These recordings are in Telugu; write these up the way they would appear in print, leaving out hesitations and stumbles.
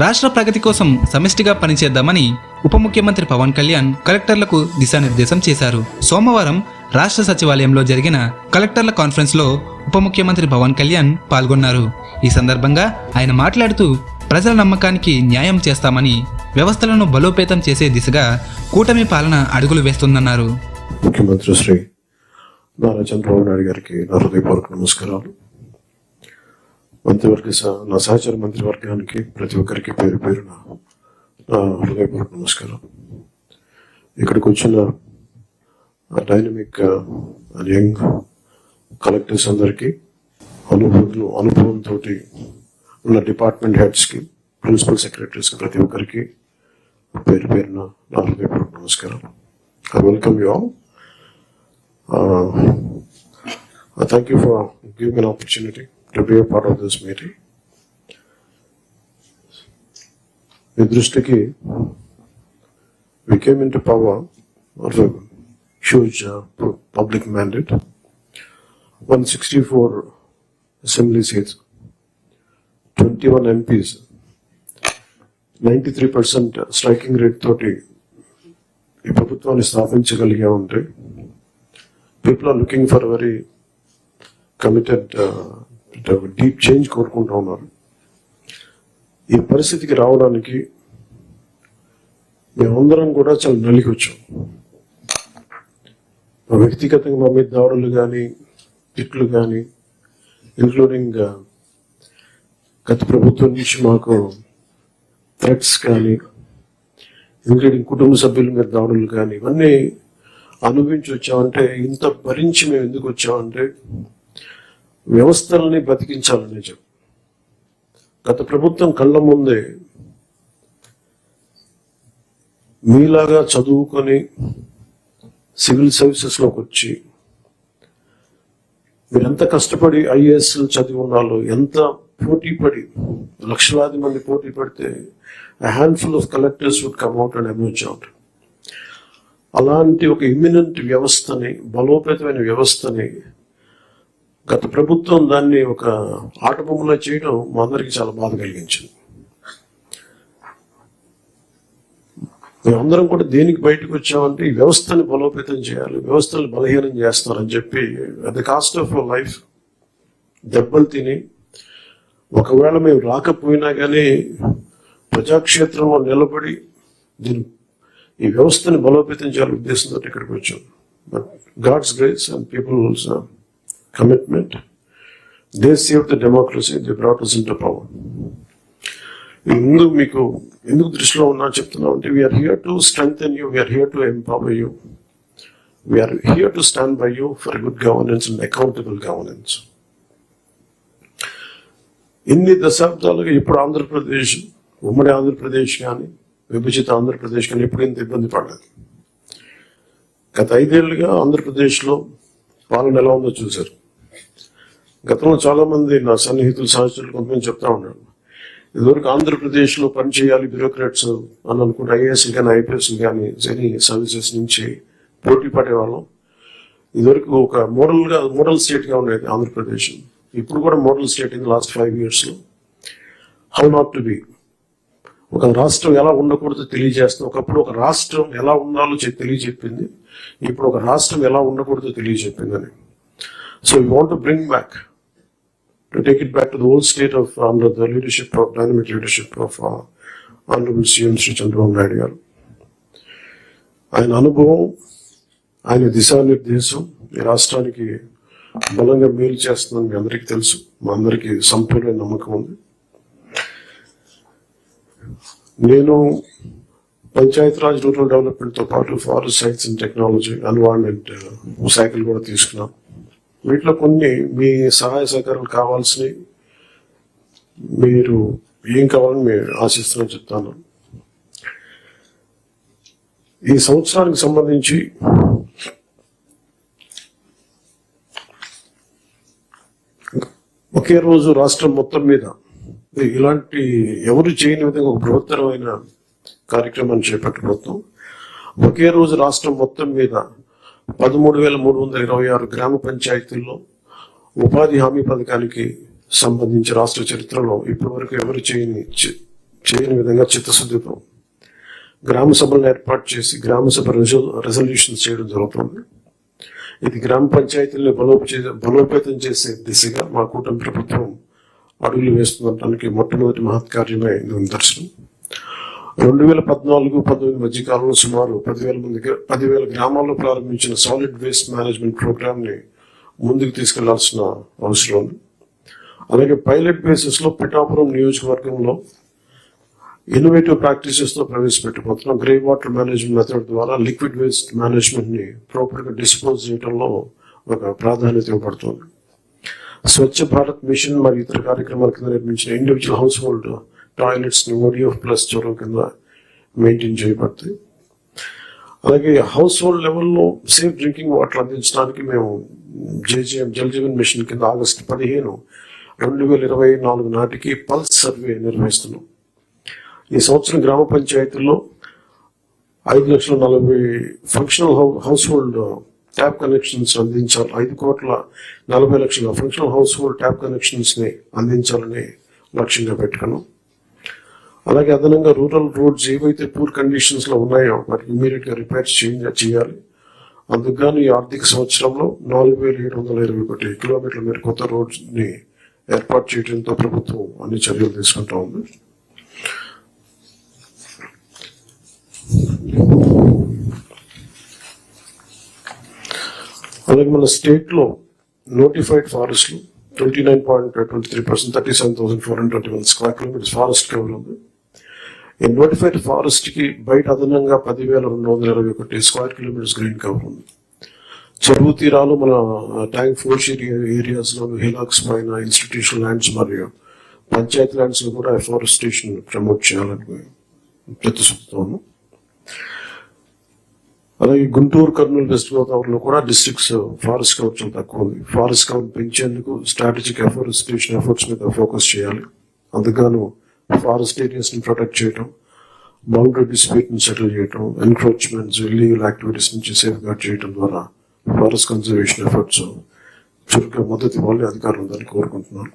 రాష్ట్ర ప్రగతి కోసం సమిష్టిగా పనిచేద్దామని ఉప ముఖ్యమంత్రి పవన్ కళ్యాణ్ కలెక్టర్లకు దిశానిర్దేశం చేశారు. సోమవారం రాష్ట్ర సచివాలయంలో జరిగిన కలెక్టర్ల కాన్ఫరెన్స్లో ఉప ముఖ్యమంత్రి పవన్ కళ్యాణ్ పాల్గొన్నారు. ఈ సందర్భంగా ఆయన మాట్లాడుతూ ప్రజల నమ్మకానికి న్యాయం చేస్తామని, వ్యవస్థలను బలోపేతం చేసే దిశగా కూటమి పాలన అడుగులు వేస్తుందన్నారు. ముఖ్యమంత్రి శ్రీ నారా చంద్రబాబు నాయుడు గారికి నా హృదయపూర్వక నమస్కారాలు. మంత్రివర్గ నా సహచర మంత్రివర్గానికి ప్రతి ఒక్కరికి పేరు పేరున నా హృదయపూర్వక నమస్కారం. ఇక్కడికి వచ్చిన డైనమిక్ యంగ్ కలెక్టర్స్ అందరికీ, అనుభవంతో ఉన్న డిపార్ట్మెంట్ హెడ్స్కి, ప్రిన్సిపల్ సెక్రటరీస్కి, ప్రతి ఒక్కరికి పేరు పేరున నా హృదయపూర్వక నమస్కారం. I welcome you all. I thank you for giving an opportunity to be a part of this meeting. మీ దృష్టికి we came into power of a huge public mandate, 164 assembly seats, 21 MPs, 93% striking rate తోటి ఈ ప్రభుత్వాన్ని స్థాపించగలిగా ఉంటే, people are looking for very committed deep change కోరుకుంటూ ఉన్నారు. ఈ పరిస్థితికి రావడానికి మేమందరం కూడా చాలా నలిగి వచ్చాం. వ్యక్తిగతంగా మా మీద దాడులు కానీ, తిట్లు కానీ, ఇంక్లూడింగ్ గత ప్రభుత్వం నుంచి మాకు థ్రెట్స్ కానీ, ఇంక్లూడింగ్ కుటుంబ సభ్యుల మీద దాడులు కానీ, ఇవన్నీ అనుభవించి వచ్చామంటే, ఇంత భరించి మేము ఎందుకు వచ్చామంటే వ్యవస్థలని బతికించాలని చెప్పి. గత ప్రభుత్వం కళ్ళ ముందే మీలాగా చదువుకొని సివిల్ సర్వీసెస్లోకి వచ్చి మీరు ఎంత కష్టపడి ఐఏఎస్ చదివి ఉన్నాలో, ఎంత పోటీ పడి, లక్షలాది మంది పోటీ పడితే a handful of collectors would come out and emerge out. అలాంటి ఒక ఇమ్మినెంట్ వ్యవస్థని, బలోపేతమైన వ్యవస్థని గత ప్రభుత్వం దాన్ని ఒక ఆటబొమ్మలో చేయడం మా అందరికీ చాలా బాధ కలిగించింది. మేమందరం కూడా దేనికి బయటకు వచ్చామంటే ఈ వ్యవస్థని బలోపేతం చేయాలి, వ్యవస్థను బలహీనం చేస్తారని చెప్పి at the cost of life దెబ్బలు తిని, ఒకవేళ మేము రాకపోయినా కానీ ప్రజాక్షేత్రంలో నిలబడి ఈ వ్యవస్థని బలోపేతం చేయాలని ఉద్దేశంతో ఇక్కడికి వచ్చాం. But God's grace and people's commitment, they saved the democracy, they brought us into power. మీకు ఎందుకు దృష్టిలో ఉన్నా చెప్తున్నాం అంటే, we are here to strengthen you, we are here to empower you, we are here to stand by you for good governance and accountable governance. ఇన్ని దశాబ్దాలుగా ఇప్పుడు ఆంధ్రప్రదేశ్, ఉమ్మడి ఆంధ్రప్రదేశ్ కానీ, విభజిత ఆంధ్రప్రదేశ్ కానీ ఎప్పుడు ఇంత ఇబ్బంది పడలేదు. గత 5 ఏళ్లుగా ఆంధ్రప్రదేశ్లో పాలన ఎలా ఉందో చూశారు. గతంలో చాలా మంది నా సన్నిహితులు, సహచరులు కొంతమంది చెప్తా ఉన్నాడు, ఇదివరకు ఆంధ్రప్రదేశ్లో పనిచేయాలి బ్యూరోక్రాట్స్ అని అనుకుంటే ఐఏఎస్లు కానీ, ఐపీఎస్లు కానీ, జెనీ సర్వీసెస్ నుంచి పోటీ పడేవాళ్ళం. ఇదివరకు ఒక మోడల్ స్టేట్గా ఉండేది ఆంధ్రప్రదేశ్. ఇప్పుడు కూడా మోడల్ స్టేట్ ఇన్ లాస్ట్ 5 yearsలో. How not to be. ఒక రాష్ట్రం ఎలా ఉండకూడదో తెలియజేస్తుంది. ఒకప్పుడు ఒక రాష్ట్రం ఎలా ఉండాలో తెలియజెప్పింది, ఇప్పుడు ఒక రాష్ట్రం ఎలా ఉండకూడదో తెలియజెప్పిందని. So we want to bring back, to take it back to the old state of under the leadership of dynamic leadership of honourable CM Shri Chandrababu Naidu garu. ఆయన అనుభవం, ఆయన దిశానిర్దేశం ఈ రాష్ట్రానికి బలంగా మేలు చేస్తుందని మీ అందరికీ తెలుసు. మా అందరికీ సంపూర్ణ నమ్మకం ఉంది. నేను పంచాయతీరాజ్, రూరల్ డెవలప్మెంట్తో పాటు forest science and technology, environment శాఖలు కూడా తీసుకున్నాం. వీటిలో కొన్ని మీ సహాయ సహకారాలు కావాల్సినవి, మీరు ఏం కావాలని మేము ఆశిస్తున్నాం చెప్తాను. ఈ సంవత్సరానికి సంబంధించి ఒకే రోజు రాష్ట్రం మొత్తం మీద ఇలాంటి ఎవరు చేయని విధంగా ఒక బృహత్తరమైన కార్యక్రమాన్ని చేపట్టబోతున్నాం. ఒకే రోజు రాష్ట్రం మొత్తం మీద 13,326 గ్రామ పంచాయతీల్లో ఉపాధి హామీ పథకానికి సంబంధించి రాష్ట్ర చరిత్రలో ఇప్పటి వరకు ఎవరు చేయని చేయని విధంగా చిత్తశుద్ధితో గ్రామ సభలను ఏర్పాటు చేసి గ్రామ సభ రెజల్యూషన్స్ చేయడం జరుగుతుంది. ఇది గ్రామ పంచాయతీలను బలోపేతం చేసే దిశగా మా కూటమి ప్రభుత్వం అడుగులు వేస్తుండటానికి మొట్టమొదటి మహత్కార్యమే నిదర్శనం. 2014-19 మధ్యకాలంలో సుమారు 10,000 గ్రామాల్లో ప్రారంభించిన సాలిడ్ వేస్ట్ మేనేజ్మెంట్ ప్రోగ్రామ్ ని ముందుకు తీసుకెళ్లాల్సిన అవసరం ఉంది. అలాగే పైలట్ బేసిస్ లో పిఠాపురం నియోజకవర్గంలో ఇన్నోవేటివ్ ప్రాక్టీసెస్ తో ప్రవేశపెట్టబోతున్నాం. గ్రే వాటర్ మేనేజ్మెంట్ మెథడ్ ద్వారా లిక్విడ్ వేస్ట్ మేనేజ్మెంట్ ని ప్రాపర్ గా డిస్పోజ్ చేయడంలో ఒక ప్రాధాన్యత ఇవ్వబడుతుంది. స్వచ్ఛ భారత్ మిషన్ మరియు ఇతర కార్యక్రమాల కింద నిర్మించిన ఇండివిజువల్ హౌస్ హోల్డ్ టాయిలెట్స్ ని ODF ప్లస్ చొరవ కింద మెయింటైన్ చేయబడతాయి. అలాగే హౌస్ హోల్డ్ లెవెల్లో సేఫ్ డ్రింకింగ్ వాటర్ అందించడానికి మేము జల్ జీవన్ మిషన్ కింద ఆగస్టు 15, 2024 నాటికి పల్స్ సర్వే నిర్వహిస్తున్నాం. ఈ సంవత్సరం గ్రామ పంచాయతీల్లో 5,40,000 functional house hold tap connections అందించాలి. 5,40,00,000 functional house hold tap connections ని అందించాలని లక్ష్యంగా పెట్టుకున్నాం. అలాగే అదనంగా రూరల్ రోడ్స్ ఏవైతే పూర్ కండిషన్స్ లో ఉన్నాయో వాటికి ఇమీడియట్ గా రిపేర్స్ చేయాలి. అందుకు ఈ ఆర్థిక సంవత్సరంలో 4,721 కిలోమీటర్ల మేర కొత్త రోడ్స్ ని ఏర్పాటు చేయడంతో ప్రభుత్వం అన్ని చర్యలు తీసుకుంటా ఉంది. అలాగే మన స్టేట్ లో నోటిఫైడ్ ఫారెస్ట్లు 29.23%, 37,421 స్క్వేర్ కిలోమీటర్స్ ఫారెస్ట్ కవర్ ఉంది. ఈ నోటిఫైడ్ ఫారెస్ట్ కి బయట అదనంగా 10,221 స్క్వేర్ కిలోమీటర్స్ గ్రీన్ కవర్ ఉంది. చెరువు తీరాలు మన ట్యాంక్ ఫోర్స్ ఏరియాస్ లో హిలాక్స్ పైన ఇన్స్టిట్యూషనల్ ల్యాండ్స్ మరియు పంచాయతీ ల్యాండ్స్ లో కూడా ఎఫారెస్టేషన్ ప్రమోట్ చేయాలని ప్రతిశుద్ధం. అలాగే గుంటూరు, కర్నూలు, వెస్ట్ గోదావరిలో కూడా డిస్ట్రిక్ట్స్ ఫారెస్ట్ కవర్ చాలా తక్కువ ఉంది. ఫారెస్ట్ కవర్ పెంచేందుకు స్ట్రాటజిక్ ఎఫారెస్టేషన్ ఎఫర్ట్స్ మీద ఫోకస్ చేయాలి. అందుకను ఫారెస్ట్ ఏరియాస్ ని ప్రొటెక్ట్ చేయడం, బౌండరీ డిస్ప్యూట్ ని సెటిల్ చేయడం, ఎన్క్రోచ్మెంట్స్, ఇల్లీగల్ యాక్టివిటీస్ నుంచి సేఫ్ గార్డ్ చేయడం ద్వారా ఫారెస్ట్ కన్జర్వేషన్ ఎఫర్ట్స్ చురుగ్గా మద్దతు ఇవ్వాలి అధికారులు దాన్ని కోరుకుంటున్నాను.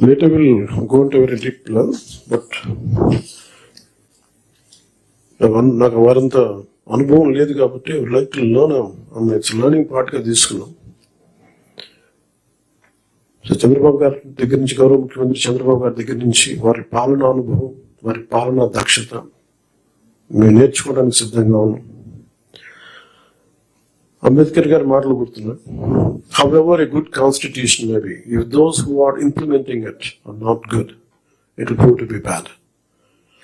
Later we'll go into very deep level, but నాకు వారంత అనుభవం లేదు కాబట్టి like to learn it's learning part గా తీసుకున్నాం. సో చంద్రబాబు గారి దగ్గర నుంచి, గౌరవ ముఖ్యమంత్రి చంద్రబాబు గారి దగ్గర నుంచి వారి పాలనా అనుభవం, వారి పాలనా దక్షత మేము నేర్చుకోవడానికి సిద్ధంగా ఉన్నాం. అంబేద్కర్ గారి మాటలు గుర్తున్నాయి. However, a good constitution may be, if those who are implementing it are not good, it will prove to be bad.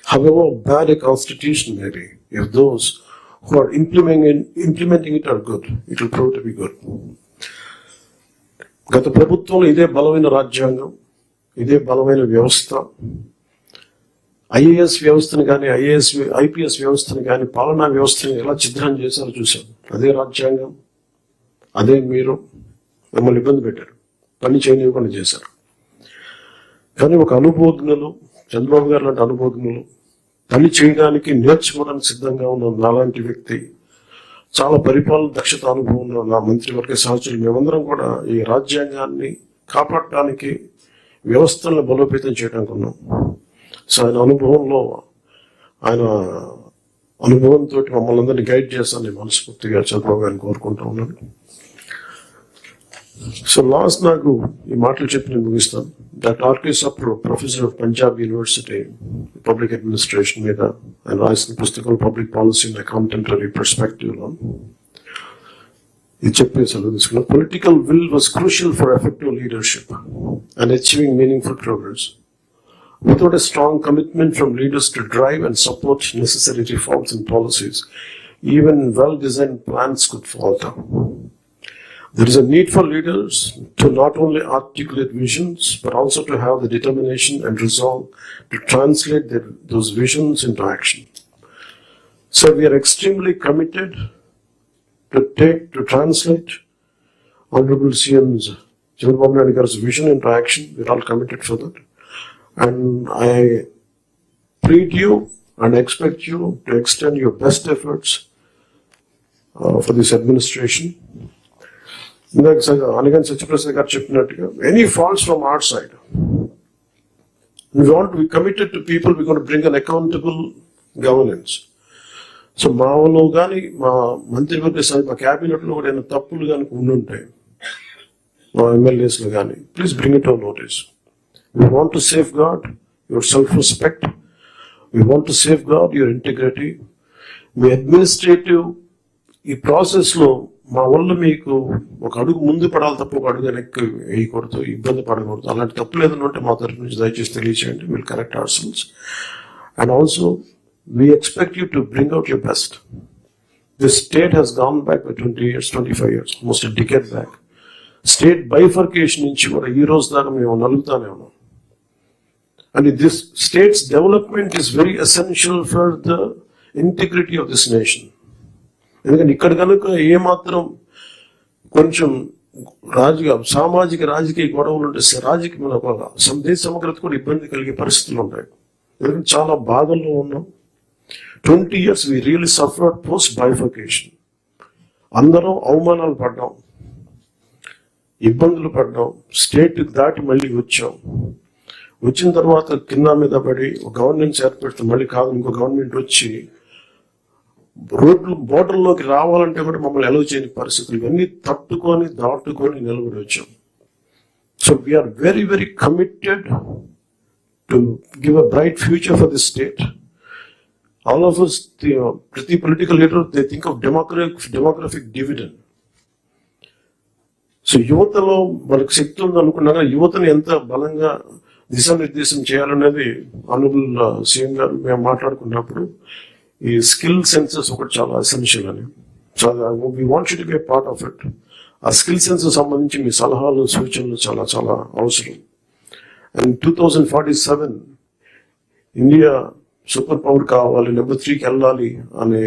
However bad a constitution may be, if those who are implementing it are good, it will prove to be good. గత ప్రభుత్వంలో ఇదే బలమైన రాజ్యాంగం, ఇదే బలమైన వ్యవస్థ, ఐఏఎస్ వ్యవస్థను కానీ ఐపీఎస్ వ్యవస్థను కానీ పాలనా వ్యవస్థని ఎలా ఛిద్రం చేశారో చూశాం. అదే రాజ్యాంగం, అదే మీరు మిమ్మల్ని ఇబ్బంది పెట్టారు, పని చేయనివ్వకుండా చేశారు. కానీ ఒక అనుభవజ్ఞులు, చంద్రబాబు గారు లాంటి అనుభవజ్ఞులు, పని చేయడానికి నేర్చుకోవడానికి సిద్ధంగా ఉన్న నాలాంటి వ్యక్తి, చాలా పరిపాలన దక్షత అనుభవం ఉన్న నా మంత్రివర్గ సహచరులు, మేమందరం కూడా ఈ రాజ్యాంగాన్ని కాపాడటానికి, వ్యవస్థలను బలోపేతం చేయడానికి ఉన్నాం. సో ఆయన అనుభవంతో మమ్మల్ని అందరినీ గైడ్ చేస్తానని మనస్ఫూర్తిగా చంద్రబాబు గారిని కోరుకుంటూ ఉన్నాను. సో లాస్ట్ నాకు ఈ మాటలు చెప్పి నేను ముగిస్తాను. Doctor RK Sapru, professor of Punjab university public administration మీద ఆయన రాసిన పుస్తకం public policy in contemporary perspective లో ఇది చెప్పే సెలవు తీసుకున్నాను. Political will was crucial for effective leadership and achieving meaningful progress. Without a strong commitment from leaders to drive and support necessary reforms and policies, even well-designed plans could falter. There is a need for leaders to not only articulate visions, but also to have the determination and resolve to translate those visions into action. So we are extremely committed to translate Honorable CM's Chandrababu Naidu Garu's vision into action. We are all committed for that. And I plead you and expect you to extend your best efforts for this administration. ఇందాక అనగానే సత్యప్రసాద్ గారు చెప్పినట్టుగా any faults from our side we want to be committed to people, we're going to bring an accountable governance. So మా వాళ్ళు కానీ మా మంత్రివర్గ మా క్యాబినెట్లో కూడా ఏమైనా తప్పులు కానీ ఉండుంటాయి మా ఎమ్మెల్యేస్లో కానీ please bring it our notice. We want to safeguard your self respect, we want to safeguard your integrity. మీ అడ్మినిస్ట్రేటివ్ ఈ ప్రాసెస్లో మా వల్ల మీకు ఒక అడుగు ముందు పడాలి తప్ప ఒక అడుగు వెనక్కి వేయకూడదు, ఇబ్బంది పడకూడదు. అలాంటి తప్పులు ఏదైనా ఉంటే మా తరఫు నుంచి దయచేసి తెలియచేయండి. Will correct our cells. And also we expect you to bring out your best. This state has gone back by 20 years, 25 years, almost a decade back. State bifurcation నుంచి కూడా ఈ రోజు దాకా మేము నలుగుతానే ఉన్నాం. And this state's development is very essential for the integrity of this nation. ఎందుకంటే ఇక్కడ కనుక ఏమాత్రం కొంచెం సామాజిక రాజకీయ గొడవలు ఉంటే రాజకీయ దేశ సమగ్రత కూడా ఇబ్బంది కలిగే పరిస్థితులు ఉంటాయి. ఎందుకంటే చాలా బాధల్లో ఉన్నాం. 20 years we really suffered post bifurcation. అందరం అవమానాలు పడ్డాం, ఇబ్బందులు పడ్డాం, స్టేట్ దాటి మళ్ళీ వచ్చాం. వచ్చిన తర్వాత కింద మీద పడి గవర్నెన్స్ ఏర్పడితే మళ్ళీ కాదు ఇంకో గవర్నమెంట్ వచ్చి రోడ్లు బోర్డర్లోకి రావాలంటే కూడా మమ్మల్ని అలౌ చేయని పరిస్థితులు ఇవన్నీ తట్టుకొని దాటుకొని నిలబడి వచ్చాం. So we are very very committed to give a bright future for this state. All of us, ప్రతి political leader they think of demographic dividend. సో యువతలో మనకు శక్తి ఉంది అనుకున్నాగా యువతను ఎంత బలంగా దిశానిర్దేశం చేయాలనేది ఆనరబుల్ సీఎం గారు మేము మాట్లాడుకున్నప్పుడు ఈ స్కిల్ సెన్సెస్ ఒకటి చాలా ఎసెన్షియల్ అని. So we want you to be a part of it. ఆ స్కిల్ సెన్సెస్ సంబంధించి మీ సలహాలు సూచనలు చాలా చాలా అవసరం. అండ్ 2047 ఇండియా సూపర్ పవర్ కావాలి, నెంబర్ 3కి వెళ్ళాలి అనే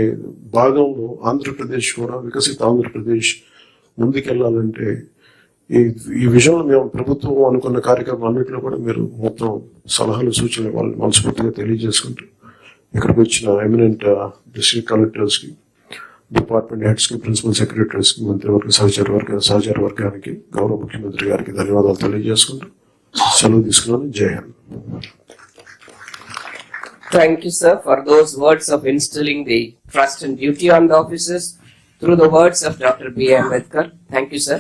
భాగంలో ఆంధ్రప్రదేశ్ కూడా వికసిత ఆంధ్రప్రదేశ్ ముందుకెళ్ళాలంటే ఈ విషయంలో మేము ప్రభుత్వం అనుకున్న కార్యక్రమం అన్నింటిలో కూడా మీరు మొత్తం సలహాలు సూచనలు వాళ్ళని మనస్ఫూర్తిగా తెలియజేసుకుంటూ ఇక్కడికి వచ్చిన ఎమినెంట్ డిస్ట్రిక్ట్ కలెక్టర్స్కి, డిపార్ట్మెంట్ హెడ్స్కి, ప్రిన్సిపల్ సెక్రటరీస్కి, మంత్రివర్గ సహచార వర్గానికి, గౌరవ ముఖ్యమంత్రి గారికి ధన్యవాదాలు తెలియజేసుకుంటూ సెలవు తీసుకున్నాను. జై Hind. Thank you, sir, for those words of instilling the trust and duty on the officers through the words of Dr. B. Ambedkar. Thank you, sir.